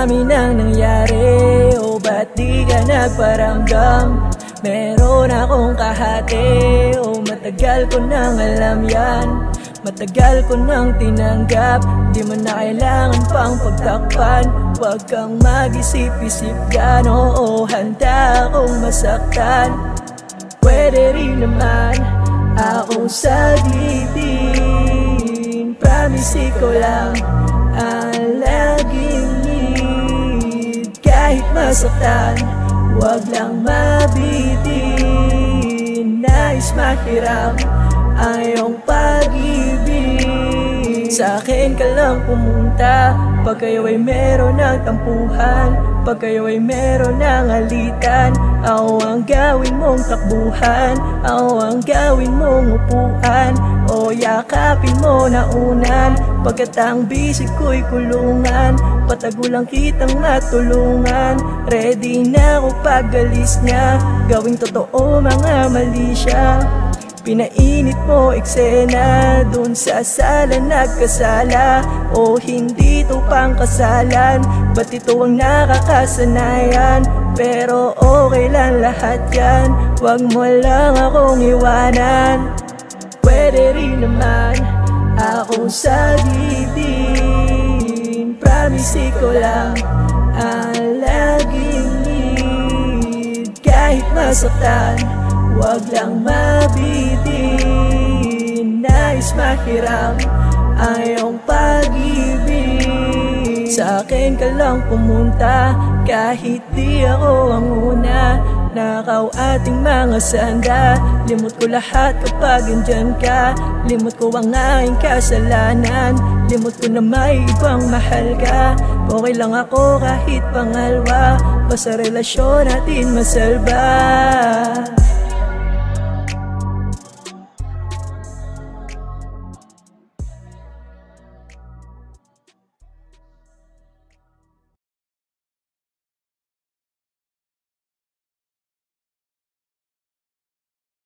dami nang nangyari, o ba't di ka nagparamdam? Meron akong kahati, o matagal ko nang alam yan. Matagal ko nang tinanggap, di mo na kailangan pang pagtakpan. Huwag kang mag-isip-isip gan, oo, handa akong masaktan. Pwede rin naman akong saglitin, promise ko lang ang laging need. Kahit masaktan, huwag lang mabitin. Nais mahiram ang iyong pag-ibig. Sa akin ka lang pumunta pag kayo ay meron ng tampuhan, pag kayo ay meron ng alitan. Ako ang gawin mong takbuhan, ako ang gawin mong upuan, o yakapin mo na unan. Pagkat ang bisig ko'y kulungan, patago lang kitang matulungan. Ready na ako pag-alis niya, gawing totoo mga mali siya. Pinainit mo eksena, dun sa sala nagkasala, o hindi to pang kasalan. Ba't ito ang nakakasanayan? Pero okay lang lahat yan, wag mo lang akong iwanan. Pwede rin naman akong saglitin, promise ko lang ang laging need. Kahit masaktan, huwag lang mabitin. Nais mahiram ang iyong pag-ibig. Sa akin ka lang pumunta, kahit di ako ang una. Nakaw ating mga sanda, limot ko lahat kapag andyan ka. Limot ko ang aking kasalanan, limot ko na may ibang mahal ka. Okay lang ako kahit pangalwa, basta relasyon natin masalba.